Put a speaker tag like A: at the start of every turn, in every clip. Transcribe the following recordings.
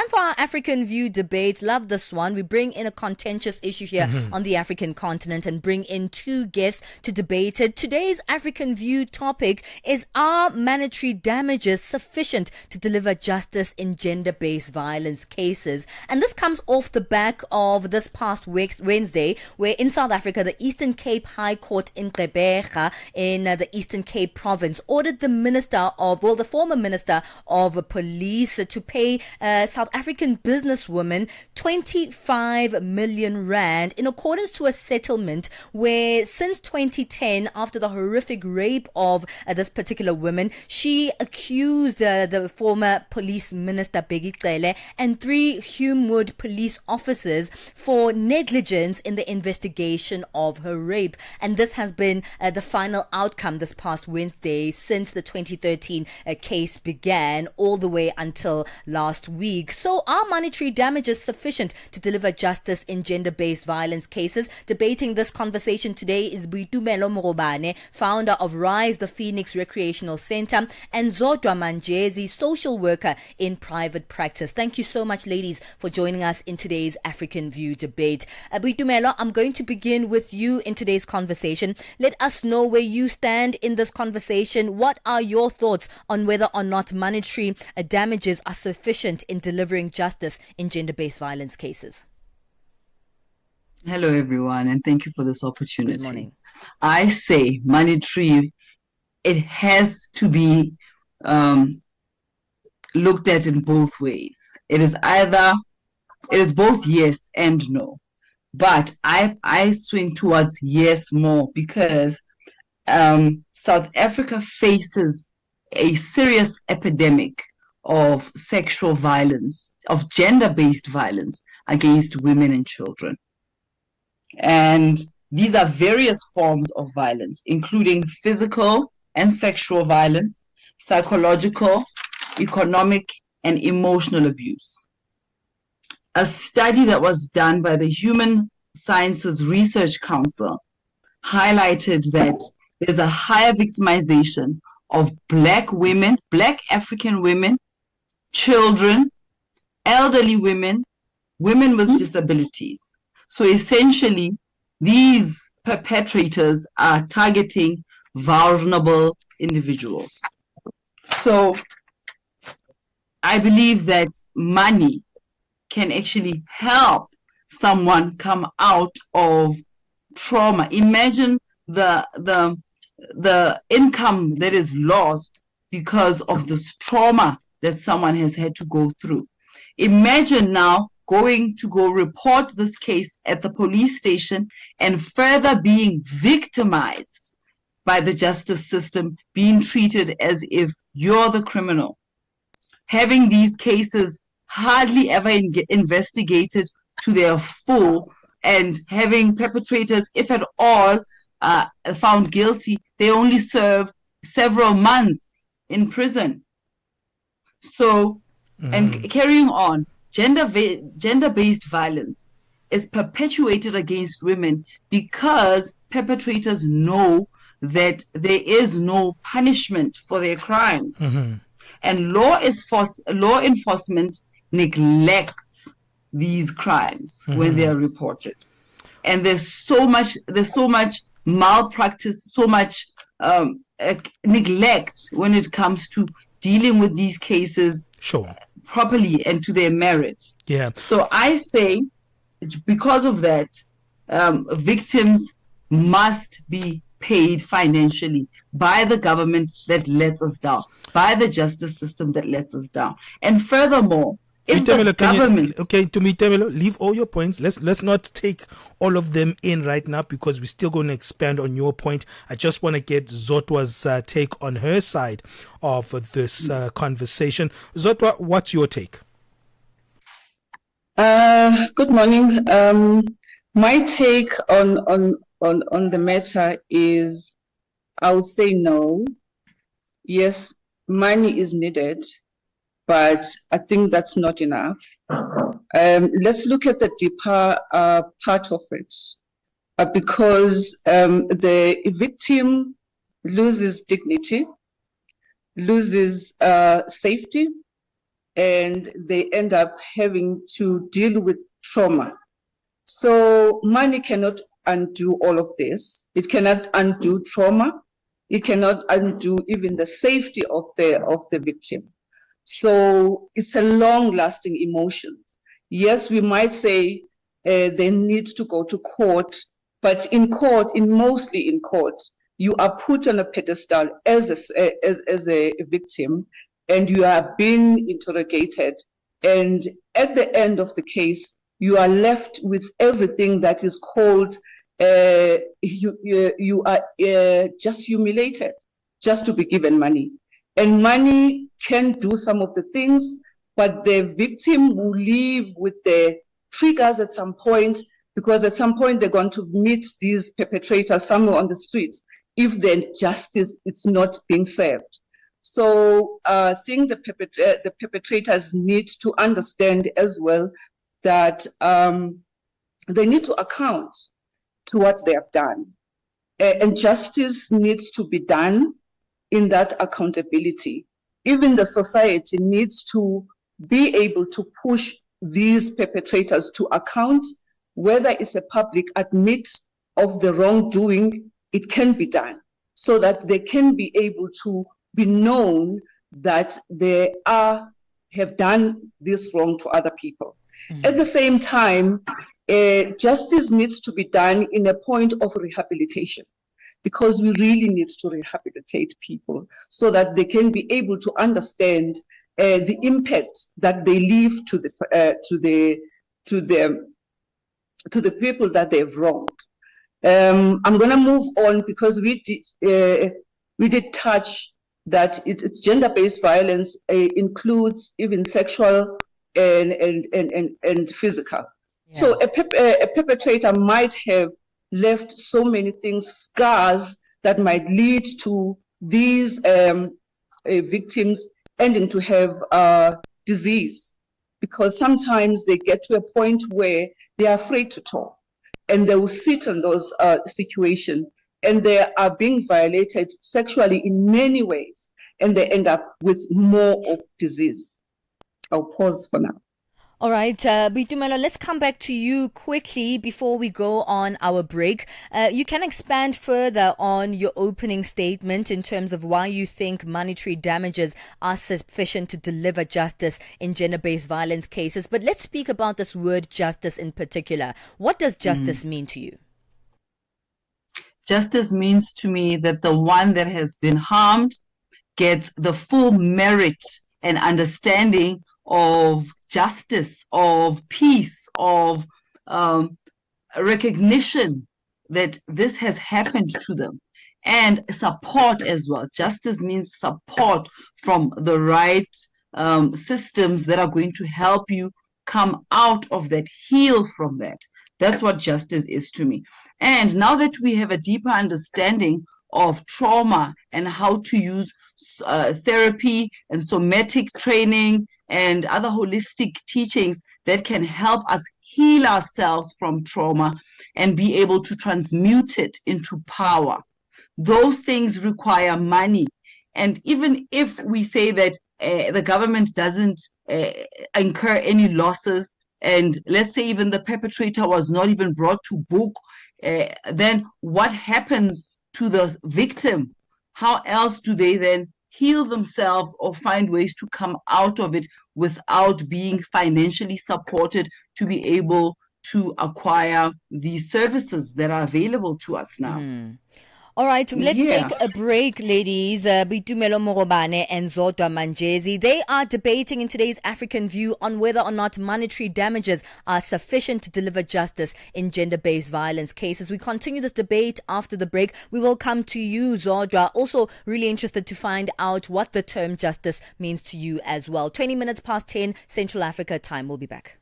A: Time for our African View debate. Love this one. We bring in a contentious issue here on the African continent and bring in two guests to debate it. Today's African View topic is: are monetary damages sufficient to deliver justice in gender-based violence cases? And this comes off the back of this past Wednesday, where in South Africa, the Eastern Cape High Court in Gqeberha in the Eastern Cape province ordered the former Minister of Police to pay South African businesswoman 25 million rand in accordance to a settlement where since 2010, after the horrific rape of this particular woman, she accused the former police minister Bheki Cele and 3 Humewood police officers for negligence in the investigation of her rape. And this has been the final outcome this past Wednesday since the 2013 case began all the way until last week. So are monetary damages sufficient to deliver justice in gender-based violence cases? Debating this conversation today is Boitumelo Morobane, founder of Rise the Phoenix Recreational Center, and Zodwa Manjezi, social worker in private practice. Thank you so much, ladies, for joining us in today's African View debate. Boitumelo, I'm going to begin with you in today's conversation. Let us know where you stand in this conversation. What are your thoughts on whether or not monetary damages are sufficient in delivering justice in gender-based violence cases?
B: Hello, everyone, and thank you for this opportunity.
A: Good morning.
B: I say monetary, it has to be looked at in both ways. It is both yes and no. But I swing towards yes more because South Africa faces a serious epidemic of sexual violence, of gender-based violence against women and children. And these are various forms of violence, including physical and sexual violence, psychological, economic, and emotional abuse. A study that was done by the Human Sciences Research Council highlighted that there's a higher victimization of Black women, Black African women, children, elderly women, women with disabilities. So essentially, these perpetrators are targeting vulnerable individuals. So I believe that money can actually help someone come out of trauma. Imagine the income that is lost because of this trauma that someone has had to go through. Imagine now going to go report this case at the police station and further being victimized by the justice system, being treated as if you're the criminal. Having these cases hardly ever investigated to their full, and having perpetrators, if at all, found guilty, they only serve several months in prison. So, and carrying on, gender-based violence is perpetuated against women because perpetrators know that there is no punishment for their crimes. And law enforcement neglects these crimes when they are reported. And there's so much malpractice, so much neglect when it comes to dealing with these cases properly and to their merit.
C: Yeah.
B: So I say, because of that, victims must be paid financially by the government that lets us down, by the justice system that lets us down. And furthermore, if the government...
C: Tumitemelo, leave all your points. Let's not take all of them in right now because we're still going to expand on your point. I just want to get Zotwa's take on her side of this conversation. Zotwa, what's your take?
D: Good morning. My take on the matter is, I would say no. Yes, money is needed, but I think that's not enough. Let's look at the deeper part of it, because the victim loses dignity, loses safety, and they end up having to deal with trauma. So money cannot undo all of this. It cannot undo trauma. It cannot undo even the safety of the victim. So it's a long-lasting emotion. Yes, we might say they need to go to court, but mostly in court, you are put on a pedestal as a victim, and you are being interrogated. And at the end of the case, you are left with everything that is called, you are just humiliated just to be given money. And money can do some of the things, but the victim will live with the triggers at some point, because at some point they're going to meet these perpetrators somewhere on the streets if the justice is not being served. So I think the perpetrators need to understand as well that they need to account to what they have done. And justice needs to be done in that accountability. Even the society needs to be able to push these perpetrators to account, whether it's a public admit of the wrongdoing, it can be done so that they can be able to be known that they have done this wrong to other people. Mm-hmm. At the same time, justice needs to be done in a point of rehabilitation, because we really need to rehabilitate people so that they can be able to understand the impact that they leave to the people that they've wronged. I'm going to move on, because we did touch that it's gender-based violence includes even sexual and physical. Yeah. So a perpetrator might have left so many things, scars that might lead to these victims ending to have disease, because sometimes they get to a point where they are afraid to talk, and they will sit in those situations, and they are being violated sexually in many ways, and they end up with more of disease. I'll pause for now.
A: All right, Bitumelo, let's come back to you quickly before we go on our break. You can expand further on your opening statement in terms of why you think monetary damages are sufficient to deliver justice in gender-based violence cases. But let's speak about this word justice in particular. What does justice mean to you?
B: Justice means to me that the one that has been harmed gets the full merit and understanding of justice, of peace, of recognition that this has happened to them, and support as well. Justice means support from the right systems that are going to help you come out of that, heal from that. That's what justice is to me. And now that we have a deeper understanding of trauma and how to use therapy and somatic training and other holistic teachings that can help us heal ourselves from trauma and be able to transmute it into power. Those things require money. And even if we say that the government doesn't incur any losses, and let's say even the perpetrator was not even brought to book, then what happens to the victim? How else do they then heal themselves or find ways to come out of it without being financially supported to be able to acquire these services that are available to us now?
A: All right, let's take a break, ladies. Bitumelo Morobane and Zodwa Manjezi, they are debating in today's African View on whether or not monetary damages are sufficient to deliver justice in gender-based violence cases. We continue this debate after the break. We will come to you, Zodwa. Also, really interested to find out what the term justice means to you as well. 20 minutes past 10 Central Africa time. We'll be back.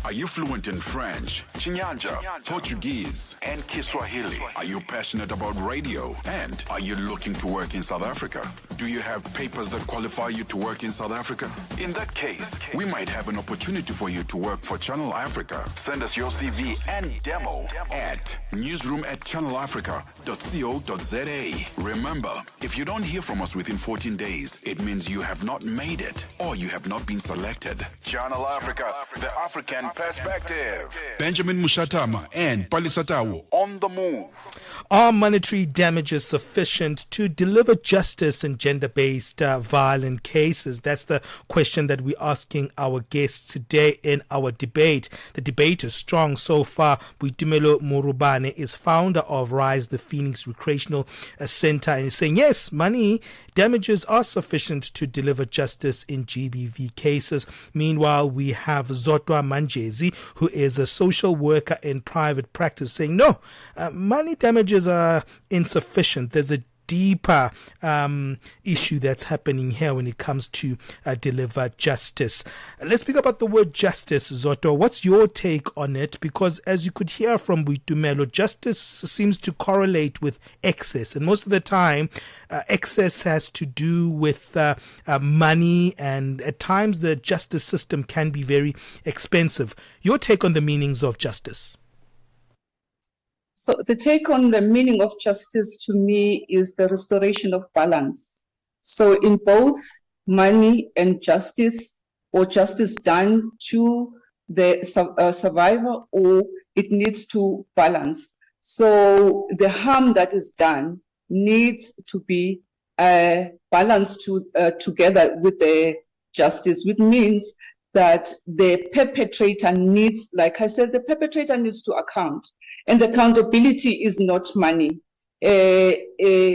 E: Are you fluent in French, Chinyanja, Portuguese, and Kiswahili? Are you passionate about radio? And are you looking to work in South Africa? Do you have papers that qualify you to work in South Africa? In that case, we might have an opportunity for you to work for Channel Africa. Send us your CV and demo at newsroom@channelafrica.co.za. Remember, if you don't hear from us within 14 days, it means you have not made it or you have not been selected. Channel Africa, the African perspective. Benjamin Moshatama and Palesa on the move.
C: Are monetary damages sufficient to deliver justice in gender-based violent cases? That's the question that we're asking our guests today in our debate. The debate is strong so far. Boitumelo Morubane is founder of Rise the Phoenix Recreational Center and is saying, yes, money damages are sufficient to deliver justice in GBV cases. Meanwhile, we have Zotwa Manjezi, who is a social worker in private practice, saying, no, money damages are insufficient. There's a deeper issue that's happening here when it comes to deliver justice. Let's speak about the word justice, Zoto. What's your take on it? Because as you could hear from Boitumelo, justice seems to correlate with excess. And most of the time, excess has to do with money, and at times the justice system can be very expensive. Your take on the meanings of justice?
D: So the take on the meaning of justice to me is the restoration of balance. So in both money and justice, or justice done to the survivor, or it needs to balance. So the harm that is done needs to be balanced together with the justice, which means that the perpetrator needs, like I said, the perpetrator needs to account. And accountability is not money. It's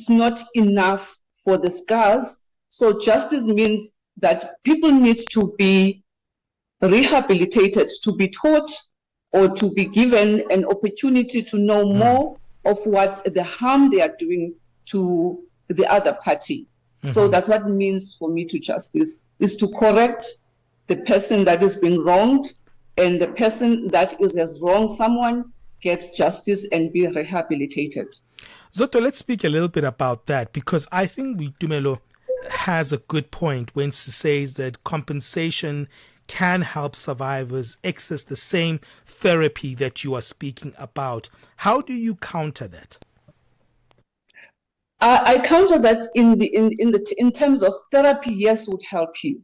D: not enough for the scars. So justice means that people need to be rehabilitated, to be taught, or to be given an opportunity to know more of what the harm they are doing to the other party. So that's what it means for me to justice, is to correct the person that is being wronged, and the person that has wronged someone gets justice and be rehabilitated.
C: Zoto, let's speak a little bit about that, because I think Boitumelo has a good point when she says that compensation can help survivors access the same therapy that you are speaking about. How do you counter that?
D: I counter that in terms of therapy, yes, would help you.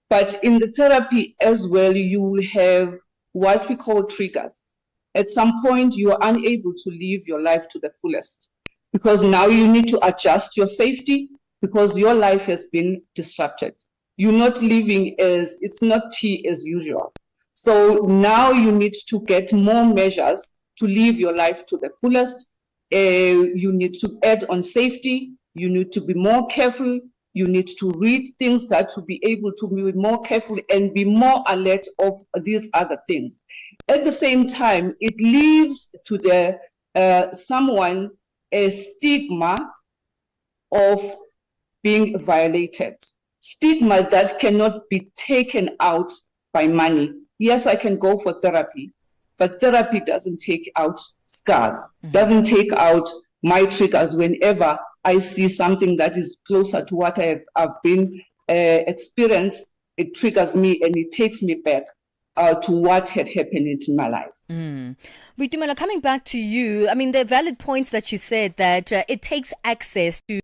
D: But in the therapy as well, you will have what we call triggers. At some point, you are unable to live your life to the fullest, because now you need to adjust your safety because your life has been disrupted. You're not living it's not tea as usual. So now you need to get more measures to live your life to the fullest. You need to add on safety. You need to be more careful. You need to read things that to be able to be more careful and be more alert of these other things. At the same time, it leaves to the someone a stigma of being violated. Stigma that cannot be taken out by money. Yes, I can go for therapy, but therapy doesn't take out scars, doesn't take out my triggers whenever I see something that is closer to what I've been experienced. It triggers me and it takes me back to what had happened in my life.
A: Boitumelo, coming back to you, I mean, there are valid points that you said that it takes access to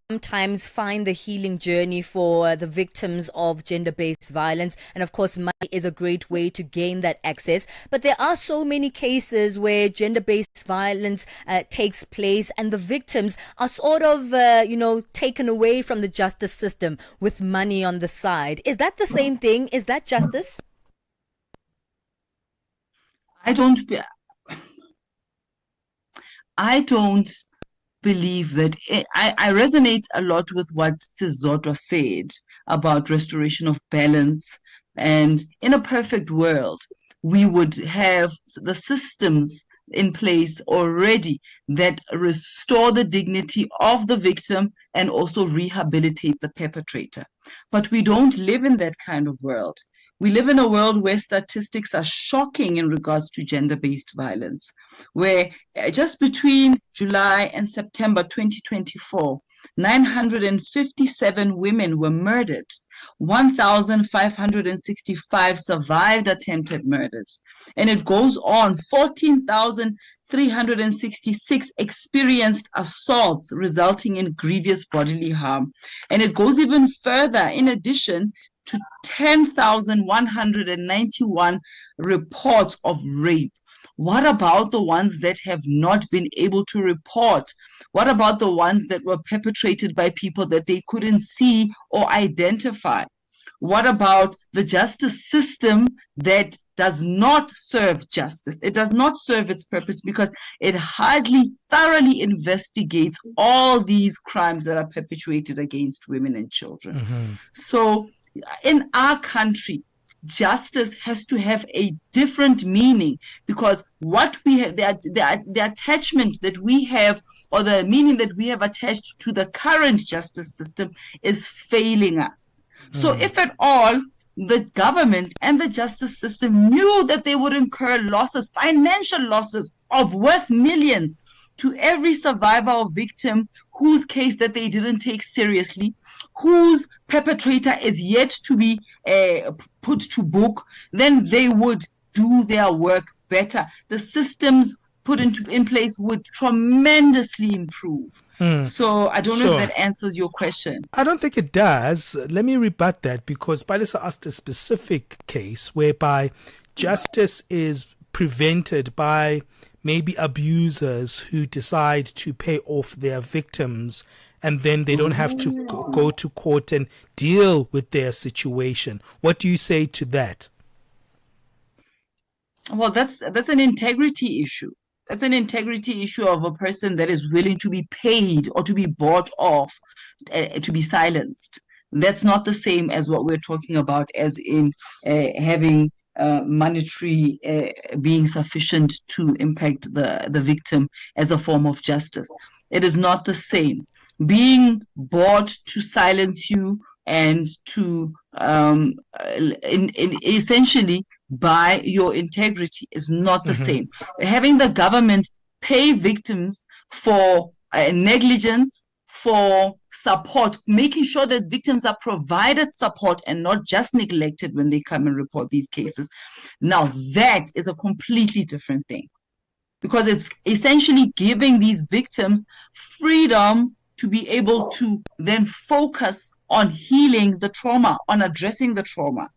A: sometimes find the healing journey for the victims of gender-based violence. And of course, money is a great way to gain that access. But there are so many cases where gender-based violence takes place and the victims are sort of, taken away from the justice system with money on the side. Is that the same thing? Is that justice?
B: I don't believe that. I resonate a lot with what Sizotwa said about restoration of balance. And in a perfect world, we would have the systems in place already that restore the dignity of the victim and also rehabilitate the perpetrator. But we don't live in that kind of world. We live in a world where statistics are shocking in regards to gender-based violence, where just between July and September 2024, 957 women were murdered. 1,565 survived attempted murders. And it goes on, 14,366 experienced assaults resulting in grievous bodily harm. And it goes even further, in addition to 10,191 reports of rape. What about the ones that have not been able to report? What about the ones that were perpetrated by people that they couldn't see or identify? What about the justice system that does not serve justice? It does not serve its purpose because it hardly thoroughly investigates all these crimes that are perpetrated against women and children. So in our country, justice has to have a different meaning, because what we have, the attachment that we have, or the meaning that we have attached to the current justice system, is failing us. So if at all the government and the justice system knew that they would incur losses, financial losses of worth millions, to every survivor or victim whose case that they didn't take seriously, whose perpetrator is yet to be put to book, then they would do their work better. The systems put in place would tremendously improve. So I don't know if that answers your question.
C: I don't think it does. Let me rebut that, because Palesa asked a specific case whereby justice is prevented by maybe abusers who decide to pay off their victims, and then they don't have to go to court and deal with their situation. What do you say to that?
B: Well, that's an integrity issue. That's an integrity issue of a person that is willing to be paid or to be bought off, to be silenced. That's not the same as what we're talking about, as in having monetary being sufficient to impact the victim as a form of justice. It is not the same. Being bought to silence you and to essentially buy your integrity is not the same. Having the government pay victims for negligence, for support, making sure that victims are provided support and not just neglected when they come and report these cases. Now, that is a completely different thing, because it's essentially giving these victims freedom to be able to then focus on healing the trauma, on addressing the trauma.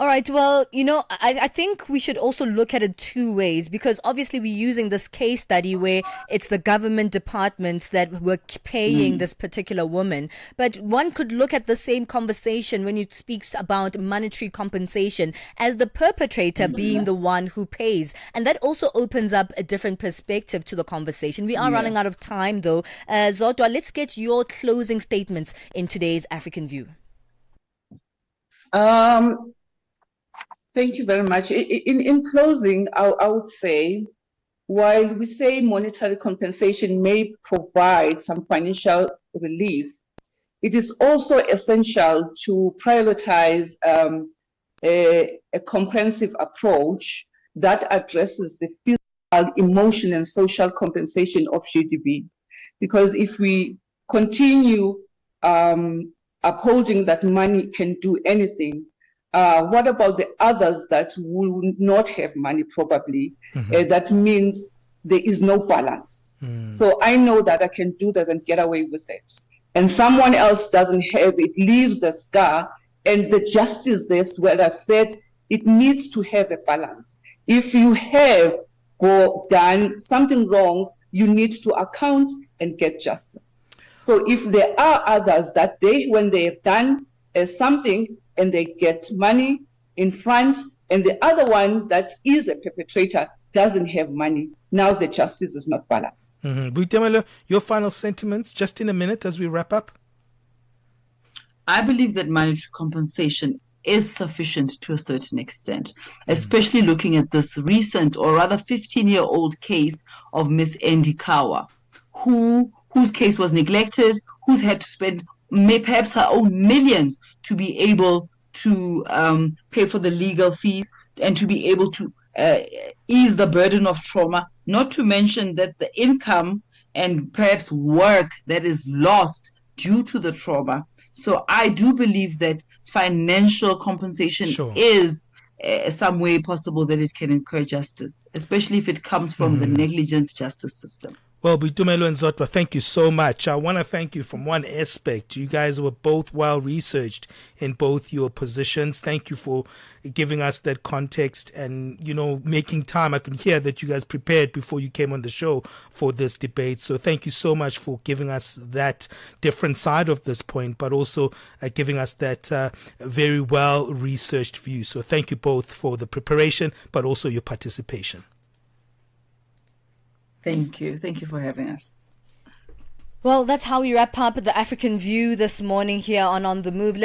A: All right. Well, I think we should also look at it two ways, because obviously we're using this case study where it's the government departments that were paying this particular woman. But one could look at the same conversation when it speaks about monetary compensation as the perpetrator being the one who pays. And that also opens up a different perspective to the conversation. We are running out of time, though. Zodwa, let's get your closing statements in today's African View.
D: Thank you very much. In closing, I would say, while we say monetary compensation may provide some financial relief, it is also essential to prioritize a comprehensive approach that addresses the physical, emotional, and social compensation of GBV. Because if we continue upholding that money can do anything, what about the others that will not have money, probably? That means there is no balance. So I know that I can do that and get away with it. And someone else doesn't have it, leaves the scar. And the justice this, where I've said it needs to have a balance. If you have done something wrong, you need to account and get justice. So if there are others that when they have done something, and they get money in front, and the other one that is a perpetrator doesn't have money, now the justice is not balanced.
C: Buitemelo, your final sentiments, just in a minute as we wrap up.
B: I believe that monetary compensation is sufficient to a certain extent, especially looking at this recent, or rather 15-year-old case of Miss Andy Kawa, whose case was neglected, who's had to spend perhaps her own millions to be able to pay for the legal fees and to be able to ease the burden of trauma, not to mention that the income and perhaps work that is lost due to the trauma. So I do believe that financial compensation is some way possible that it can incur justice, especially if it comes from the negligent justice system.
C: Well, Boitumelo and Zotwa, thank you so much. I want to thank you from one aspect. You guys were both well researched in both your positions. Thank you for giving us that context and, making time. I can hear that you guys prepared before you came on the show for this debate. So thank you so much for giving us that different side of this point, but also giving us that very well researched view. So thank you both for the preparation, but also your participation.
B: Thank you. Thank you for having us.
A: Well, that's how we wrap up the African View this morning here on The Move.